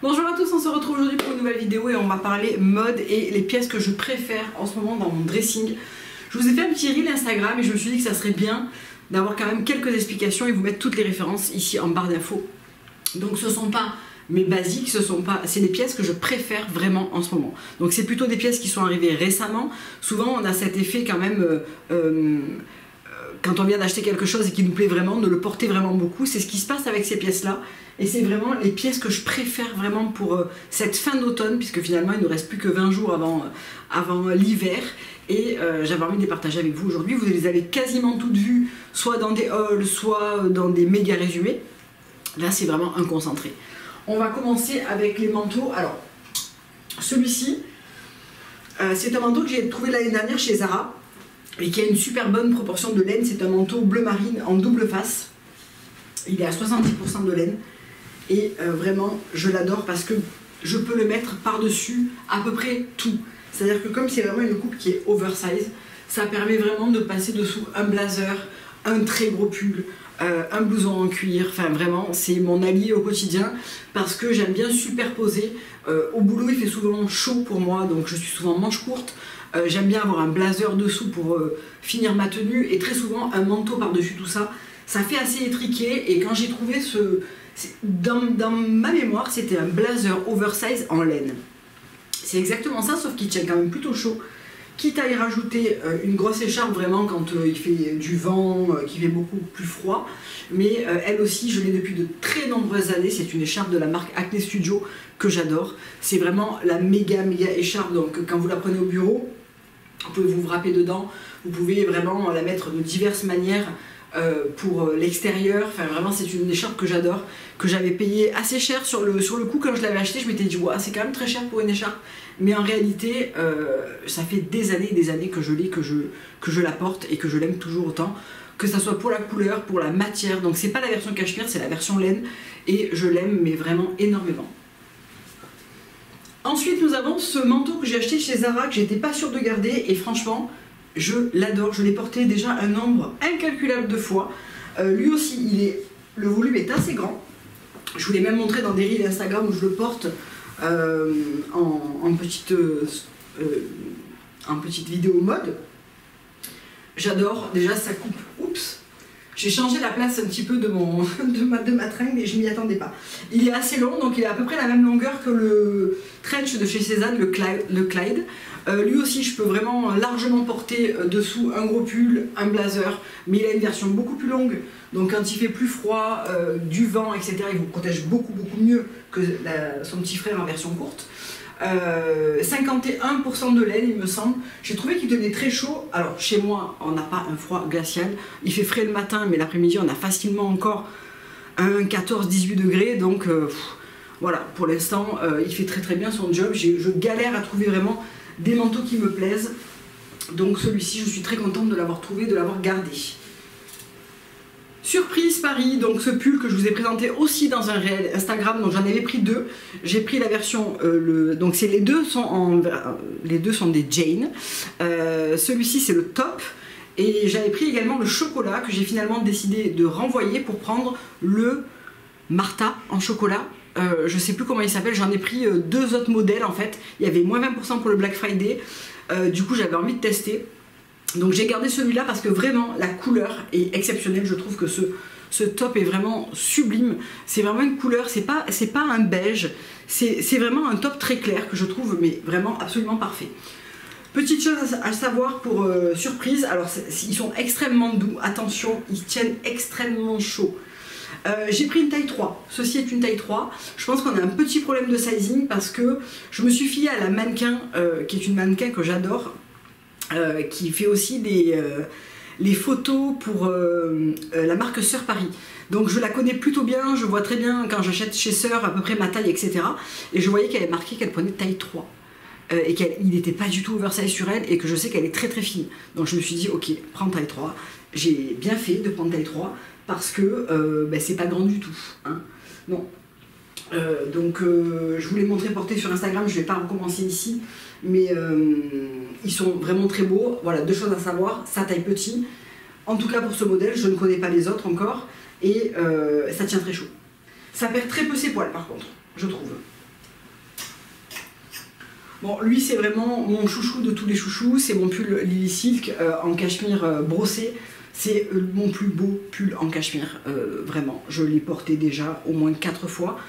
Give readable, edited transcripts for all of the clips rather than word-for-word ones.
Bonjour à tous, on se retrouve aujourd'hui pour une nouvelle vidéo et on va parler mode et les pièces que je préfère en ce moment dans mon dressing. Je vous ai fait un petit reel Instagram et je me suis dit que ça serait bien d'avoir quand même quelques explications et vous mettre toutes les références ici en barre d'infos. Donc ce sont pas mes basiques, c'est les pièces que je préfère vraiment en ce moment. Donc c'est plutôt des pièces qui sont arrivées récemment. Souvent on a cet effet quand même quand on vient d'acheter quelque chose et qui nous plaît vraiment, de le porter vraiment beaucoup. C'est ce qui se passe avec ces pièces-là. Et c'est vraiment les pièces que je préfère vraiment pour cette fin d'automne, puisque finalement il ne reste plus que 20 jours avant l'hiver. Et j'avais envie de les partager avec vous aujourd'hui. Vous les avez quasiment toutes vues, soit dans des hauls, soit dans des méga résumés. Là c'est vraiment un concentré. On va commencer avec les manteaux. Alors, celui-ci, c'est un manteau que j'ai trouvé l'année dernière chez Zara et qui a une super bonne proportion de laine. C'est un manteau bleu marine en double face. Il est à 70% de laine et vraiment je l'adore parce que je peux le mettre par-dessus à peu près tout. C'est-à-dire que comme c'est vraiment une coupe qui est oversize, ça permet vraiment de passer dessous un blazer, un très gros pull, un blouson en cuir. Enfin vraiment c'est mon allié au quotidien parce que j'aime bien superposer. Au boulot il fait souvent chaud pour moi, donc je suis souvent manche courte. J'aime bien avoir un blazer dessous pour finir ma tenue et très souvent un manteau par-dessus tout ça. Ça fait assez étriqué et quand j'ai trouvé dans ma mémoire c'était un blazer oversize en laine. C'est exactement ça, sauf qu'il tient quand même plutôt chaud. Quitte à y rajouter une grosse écharpe vraiment quand il fait du vent, qu'il fait beaucoup plus froid. Mais elle aussi, je l'ai depuis de très nombreuses années. C'est une écharpe de la marque Acne Studio que j'adore. C'est vraiment la méga écharpe. Donc quand vous la prenez au bureau, vous pouvez vous wrapper dedans. Vous pouvez vraiment la mettre de diverses manières pour l'extérieur. Enfin vraiment c'est une écharpe que j'adore, que j'avais payé assez cher sur le coup quand je l'avais acheté. Je m'étais dit ouais, c'est quand même très cher pour une écharpe, mais en réalité ça fait des années que je l'ai, que je la porte et que je l'aime toujours autant, que ça soit pour la couleur, pour la matière. Donc c'est pas la version cachemire, c'est la version laine et je l'aime mais vraiment énormément. Ensuite nous avons ce manteau que j'ai acheté chez Zara, que j'étais pas sûre de garder et franchement je l'adore. Je l'ai porté déjà un nombre incalculable de fois. Lui aussi, le volume est assez grand. Je vous l'ai même montré dans des reels Instagram où je le porte en petite vidéo mode. J'adore. Déjà, ça coupe. Oups! J'ai changé la place un petit peu de ma tringle et je m'y attendais pas. Il est assez long, donc il est à peu près la même longueur que le trench de chez Cézanne, le Clyde. Lui aussi, je peux vraiment largement porter dessous un gros pull, un blazer, mais il a une version beaucoup plus longue. Donc quand il fait plus froid, du vent, etc., il vous protège beaucoup mieux que son petit frère en version courte. 51% de laine il me semble. J'ai trouvé qu'il tenait très chaud. Alors chez moi on n'a pas un froid glacial, il fait frais le matin mais l'après-midi on a facilement encore un 14-18 degrés, donc voilà, pour l'instant il fait très bien son job. Je galère à trouver vraiment des manteaux qui me plaisent, donc celui-ci je suis très contente de l'avoir trouvé, de l'avoir gardé. Surprise Paris, donc ce pull que je vous ai présenté aussi dans un réel Instagram, donc j'en avais pris deux. J'ai pris la version, donc les deux sont des Jane. Celui-ci c'est le top. Et j'avais pris également le chocolat que j'ai finalement décidé de renvoyer pour prendre le Martha en chocolat. Je sais plus comment il s'appelle, j'en ai pris deux autres modèles en fait. Il y avait moins 20% pour le Black Friday. Du coup j'avais envie de tester. Donc j'ai gardé celui-là parce que vraiment la couleur est exceptionnelle. Je trouve que ce top est vraiment sublime. C'est vraiment une couleur, c'est pas un beige, c'est vraiment un top très clair que je trouve mais vraiment absolument parfait. Petite chose à savoir pour surprise, alors ils sont extrêmement doux, attention, ils tiennent extrêmement chaud. J'ai pris une taille 3, ceci est une taille 3. Je pense qu'on a un petit problème de sizing parce que je me suis fiée à la mannequin, qui est une mannequin que j'adore, qui fait aussi les photos pour la marque Sœur Paris. Donc je la connais plutôt bien, je vois très bien quand j'achète chez Sœur à peu près ma taille, etc. Et je voyais qu'elle avait marqué qu'elle prenait taille 3. Et qu'il n'était pas du tout oversize sur elle et que je sais qu'elle est très fine. Donc je me suis dit ok, prends taille 3. J'ai bien fait de prendre taille 3 parce que c'est pas grand du tout. Hein. Non. Donc je vous l'ai montré porté sur Instagram, je vais pas recommencer ici, mais ils sont vraiment très beaux. Voilà, deux choses à savoir, ça taille petit, en tout cas pour ce modèle, je ne connais pas les autres encore, et ça tient très chaud. Ça perd très peu ses poils par contre, je trouve. Bon, lui c'est vraiment mon chouchou de tous les chouchous, c'est mon pull Lily Silk en cachemire brossé. C'est mon plus beau pull en cachemire, vraiment. Je l'ai porté déjà au moins 4 fois.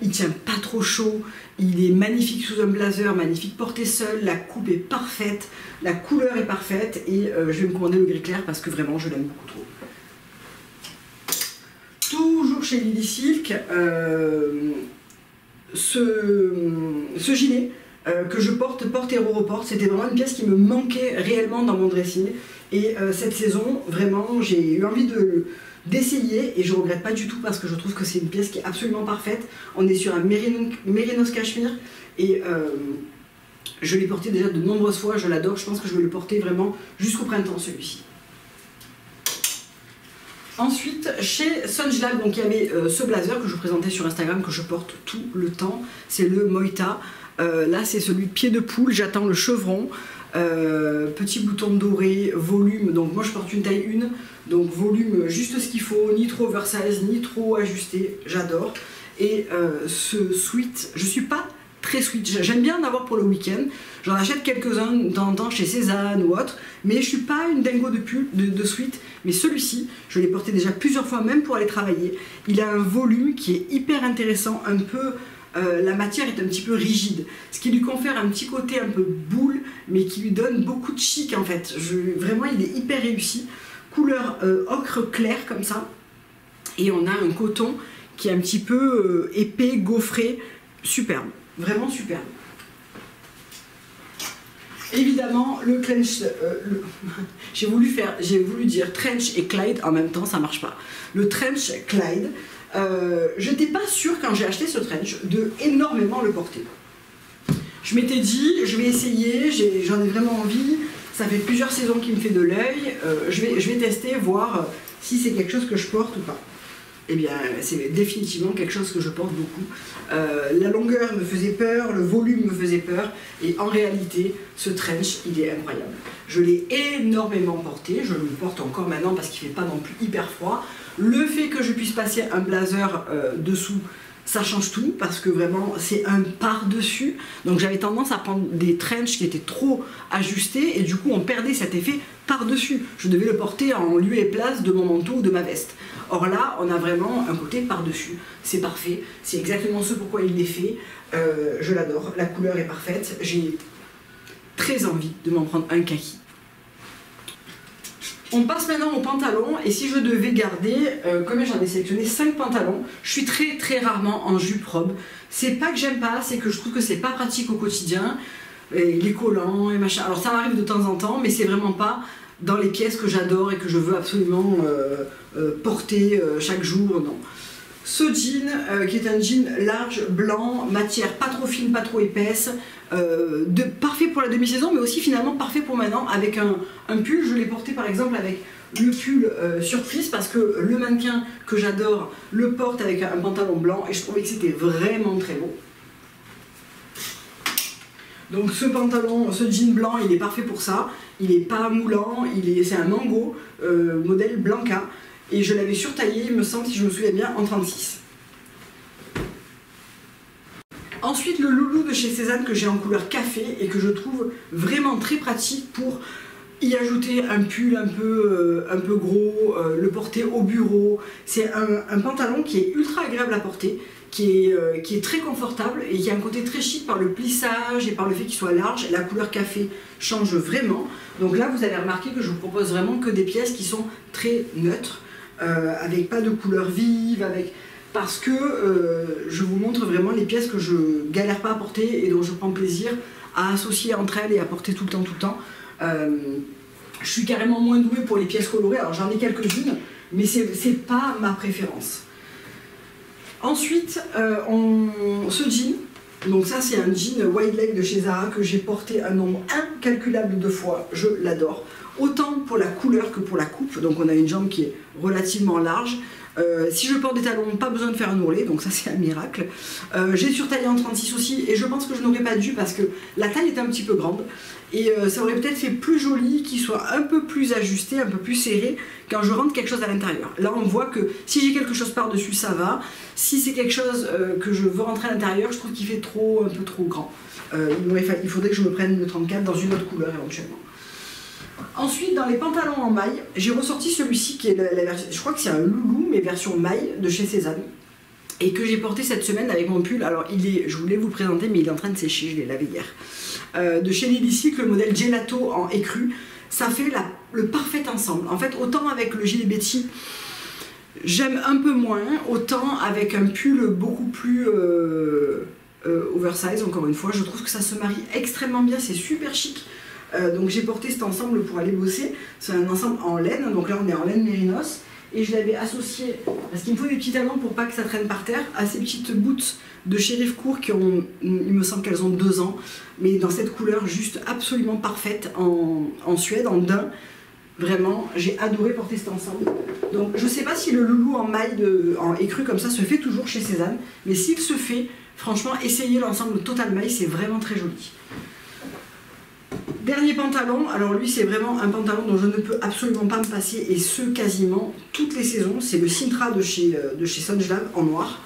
Il tient pas trop chaud, il est magnifique sous un blazer, magnifique porté seul, la coupe est parfaite, la couleur est parfaite et je vais me commander le gris clair parce que vraiment je l'aime beaucoup trop. Toujours chez Lily Silk, ce gilet que je porte Hero Report, c'était vraiment une pièce qui me manquait réellement dans mon dressing et cette saison vraiment j'ai eu envie d'essayer et je regrette pas du tout parce que je trouve que c'est une pièce qui est absolument parfaite. On est sur un Mérinos cachemire et je l'ai porté déjà de nombreuses fois, je l'adore, je pense que je vais le porter vraiment jusqu'au printemps celui-ci. Ensuite, chez Sunjlab, donc il y avait ce blazer que je présentais sur Instagram que je porte tout le temps, c'est le Moïta. Là c'est celui de pied de poule, j'attends le chevron. Petit bouton doré, volume, donc moi je porte une taille 1, donc volume juste ce qu'il faut, ni trop oversize, ni trop ajusté, j'adore. Et ce sweat, je suis pas très sweat, j'aime bien en avoir pour le week-end, j'en achète quelques-uns de temps en temps chez Cézanne ou autre, mais je suis pas une dingo de sweat, mais celui-ci, je l'ai porté déjà plusieurs fois même pour aller travailler, il a un volume qui est hyper intéressant, un peu... la matière est un petit peu rigide, ce qui lui confère un petit côté un peu boule, mais qui lui donne beaucoup de chic en fait. Vraiment, il est hyper réussi. Couleur ocre clair comme ça. Et on a un coton qui est un petit peu épais, gaufré, superbe. Vraiment superbe. Évidemment, le clench, j'ai voulu dire trench et Clyde en même temps, ça marche pas. Le trench Clyde. Je n'étais pas sûre quand j'ai acheté ce trench de énormément le porter. Je m'étais dit, je vais essayer, j'en ai vraiment envie, ça fait plusieurs saisons qu'il me fait de l'œil, je vais tester, voir si c'est quelque chose que je porte ou pas. Eh bien, c'est définitivement quelque chose que je porte beaucoup. La longueur me faisait peur, le volume me faisait peur, et en réalité, ce trench, il est incroyable. Je l'ai énormément porté, je le porte encore maintenant parce qu'il ne fait pas non plus hyper froid. Le fait que je puisse passer un blazer dessous, ça change tout parce que vraiment c'est un par-dessus. Donc j'avais tendance à prendre des trenchs qui étaient trop ajustés et du coup on perdait cet effet par-dessus. Je devais le porter en lieu et place de mon manteau ou de ma veste. Or là, on a vraiment un côté par-dessus. C'est parfait, c'est exactement ce pourquoi il l'est fait. Je l'adore, la couleur est parfaite. J'ai très envie de m'en prendre un kaki. On passe maintenant aux pantalons et si je devais garder, comme j'en ai sélectionné 5 pantalons, je suis très rarement en jupe robe. C'est pas que j'aime pas, c'est que je trouve que c'est pas pratique au quotidien, et les collants et machin. Alors ça m'arrive de temps en temps, mais c'est vraiment pas dans les pièces que j'adore et que je veux absolument porter chaque jour, non. Ce jean, qui est un jean large, blanc, matière pas trop fine, pas trop épaisse, parfait pour la demi-saison, mais aussi finalement parfait pour maintenant, avec un pull. Je l'ai porté par exemple avec le pull surprise, parce que le mannequin que j'adore le porte avec un pantalon blanc, et je trouvais que c'était vraiment très beau. Donc ce pantalon, ce jean blanc, il est parfait pour ça. Il n'est pas moulant, c'est un mango, modèle Blanca. Et je l'avais surtaillé, il me semble, si je me souviens bien, en 36. Ensuite, le loulou de chez Cézanne que j'ai en couleur café et que je trouve vraiment très pratique pour y ajouter un pull un peu gros, le porter au bureau. C'est un pantalon qui est ultra agréable à porter, qui est très confortable et qui a un côté très chic par le plissage et par le fait qu'il soit large. La couleur café change vraiment. Donc là, vous allez remarquer que je vous propose vraiment que des pièces qui sont très neutres, avec pas de couleur vive, parce que je vous montre vraiment les pièces que je galère pas à porter et dont je prends plaisir à associer entre elles et à porter tout le temps. Je suis carrément moins douée pour les pièces colorées, alors j'en ai quelques-unes, mais c'est pas ma préférence. Ensuite, ce jean, donc ça c'est un jean wide leg de chez Zara que j'ai porté un nombre incalculable de fois, je l'adore. Autant pour la couleur que pour la coupe, donc on a une jambe qui est relativement large, Si je porte des talons, pas besoin de faire un ourlet, donc ça c'est un miracle. J'ai surtaillé en 36 aussi, et je pense que je n'aurais pas dû parce que la taille est un petit peu grande. Et ça aurait peut-être fait plus joli, qu'il soit un peu plus ajusté, un peu plus serré quand je rentre quelque chose à l'intérieur. Là on voit que si j'ai quelque chose par-dessus ça va. Si c'est quelque chose que je veux rentrer à l'intérieur, je trouve qu'il fait un peu trop grand. Il faudrait que je me prenne le 34 dans une autre couleur éventuellement. Ensuite, dans les pantalons en maille, j'ai ressorti celui-ci qui est la version, je crois que c'est un loulou, mais version maille de chez Cézanne. Et que j'ai porté cette semaine avec mon pull. Alors je voulais vous le présenter, mais il est en train de sécher, je l'ai lavé hier. De chez Lilicycle, le modèle Gelato en écru. Ça fait le parfait ensemble. En fait, autant avec le gilet Betty, j'aime un peu moins, autant avec un pull beaucoup plus oversize, encore une fois. Je trouve que ça se marie extrêmement bien, c'est super chic. Donc j'ai porté cet ensemble pour aller bosser. C'est un ensemble en laine, donc là on est en laine mérinos. Et je l'avais associé, parce qu'il me faut des petits talons pour pas que ça traîne par terre, à ces petites boots de Sheriff Court qui ont, il me semble qu'elles ont 2 ans, mais dans cette couleur juste absolument parfaite, en suède, en daim. Vraiment, j'ai adoré porter cet ensemble. Donc je sais pas si le loulou en maille en écru comme ça se fait toujours chez Cézanne, mais s'il se fait, franchement, essayez l'ensemble total maille, c'est vraiment très joli. Dernier pantalon, alors lui c'est vraiment un pantalon dont je ne peux absolument pas me passer, et ce quasiment toutes les saisons, c'est le Sintra de chez Sunglav en noir.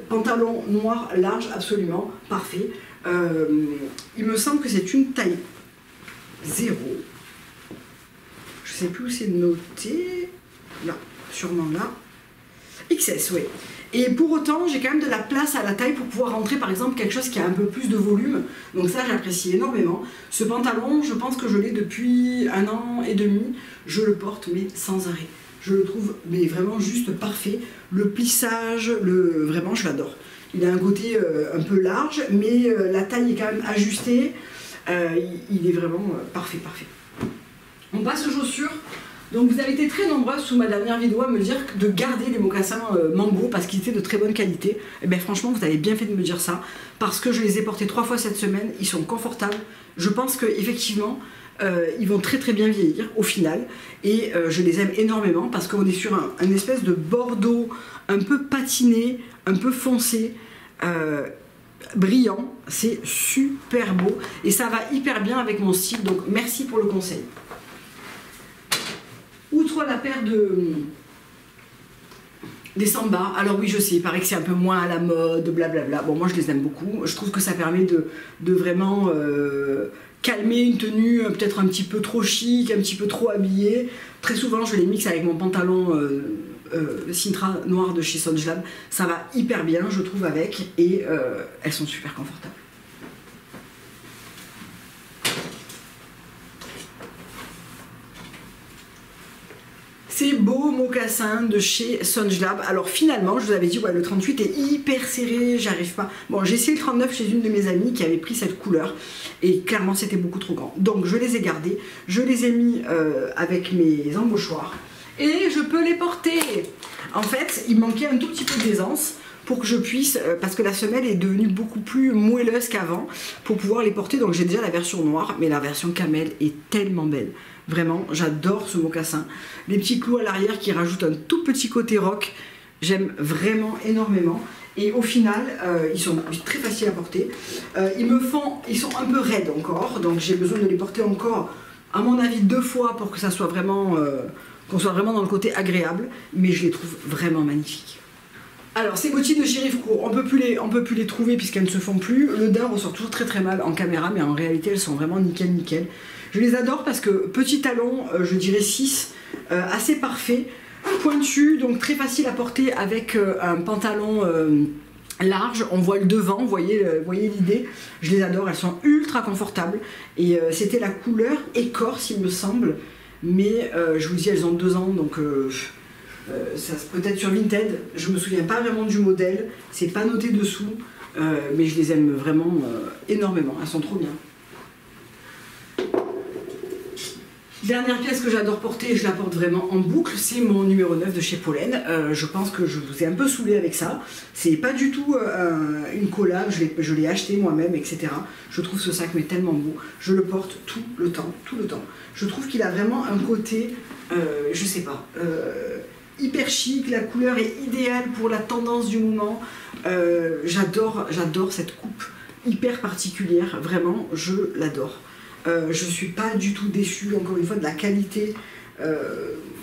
Pantalon noir large, absolument parfait. Il me semble que c'est une taille 0. Je sais plus où c'est noté. Là, sûrement là. XS, oui. Et pour autant, j'ai quand même de la place à la taille pour pouvoir rentrer par exemple quelque chose qui a un peu plus de volume. Donc ça, j'apprécie énormément. Ce pantalon, je pense que je l'ai depuis 1 an et demi. Je le porte, mais sans arrêt. Je le trouve mais vraiment juste parfait. Le plissage, vraiment, je l'adore. Il a un côté un peu large, mais la taille est quand même ajustée. Il est vraiment parfait, parfait. On passe aux chaussures. Donc vous avez été très nombreuses sous ma dernière vidéo à me dire de garder les mocassins Mango parce qu'ils étaient de très bonne qualité. Et bien franchement vous avez bien fait de me dire ça, parce que je les ai portés 3 fois cette semaine, ils sont confortables. Je pense qu'effectivement ils vont très très bien vieillir au final, et je les aime énormément parce qu'on est sur un espèce de bordeaux un peu patiné, un peu foncé, brillant. C'est super beau et ça va hyper bien avec mon style, donc merci pour le conseil. Outre la paire des Samba, alors oui je sais, il paraît que c'est un peu moins à la mode, blablabla. Bon moi je les aime beaucoup, je trouve que ça permet de vraiment calmer une tenue peut-être un petit peu trop chic, un petit peu trop habillée. Très souvent je les mixe avec mon pantalon Sintra noir de chez Sunglav. Ça va hyper bien je trouve avec, et elles sont super confortables. Ces beaux mocassins de chez Sunglav. Alors finalement, je vous avais dit, ouais, le 38 est hyper serré, j'arrive pas. Bon, j'ai essayé le 39 chez une de mes amies qui avait pris cette couleur, et clairement c'était beaucoup trop grand. Donc je les ai gardés, je les ai mis avec mes embauchoirs, et je peux les porter. En fait, il manquait un tout petit peu d'aisance pour que je puisse, parce que la semelle est devenue beaucoup plus moelleuse qu'avant, pour pouvoir les porter. Donc j'ai déjà la version noire, mais la version camel est tellement belle. Vraiment, j'adore ce mocassin. Les petits clous à l'arrière qui rajoutent un tout petit côté rock, j'aime vraiment énormément. Et au final, ils sont très faciles à porter. Ils sont un peu raides encore, donc j'ai besoin de les porter encore, à mon avis, 2 fois pour que ça soit vraiment, qu'on soit vraiment dans le côté agréable. Mais je les trouve vraiment magnifiques. Alors ces bottines de Sheriff Court, on peut plus les trouver puisqu'elles ne se font plus. Le daim ressort toujours très très mal en caméra, mais en réalité elles sont vraiment nickel nickel. Je les adore parce que petit talon, je dirais 6, assez parfait, pointu, donc très facile à porter avec un pantalon large. On voit le devant, vous voyez l'idée. Je les adore, elles sont ultra confortables, et c'était la couleur écorce il me semble, mais je vous dis elles ont 2 ans, donc ça peut-être sur Vinted, je me souviens pas vraiment du modèle, c'est pas noté dessous, mais je les aime vraiment énormément, elles sont trop bien. Dernière pièce que j'adore porter, et je la porte vraiment en boucle, c'est mon numéro 9 de chez Pollen. Je pense que je vous ai un peu saoulé avec ça. C'est pas du tout une collab, je l'ai acheté moi-même, etc. Je trouve ce sac mais tellement beau. Je le porte tout le temps, tout le temps. Je trouve qu'il a vraiment un côté, je sais pas, hyper chic, la couleur est idéale pour la tendance du moment. J'adore cette coupe hyper particulière, vraiment, je l'adore. Je suis pas du tout déçue, encore une fois, de la qualité.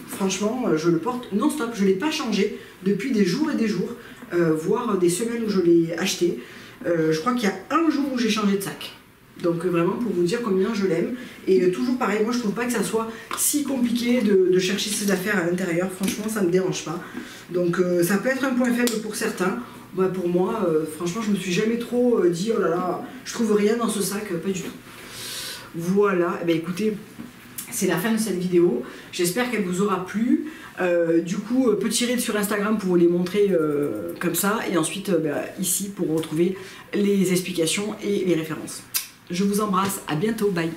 Franchement, je le porte non-stop, je l'ai pas changé depuis des jours et des jours, voire des semaines où je l'ai acheté. Je crois qu'il y a un jour où j'ai changé de sac. Donc vraiment pour vous dire combien je l'aime. Et toujours pareil, moi je trouve pas que ça soit si compliqué de chercher ses affaires à l'intérieur. Franchement ça me dérange pas. Donc ça peut être un point faible pour certains. Bah, pour moi, franchement je me suis jamais trop dit oh là là, je trouve rien dans ce sac, pas du tout. Voilà, et bien écoutez, c'est la fin de cette vidéo. J'espère qu'elle vous aura plu. Du coup, petit reel sur Instagram pour vous les montrer comme ça. Et ensuite, ici pour retrouver les explications et les références. Je vous embrasse, à bientôt, bye.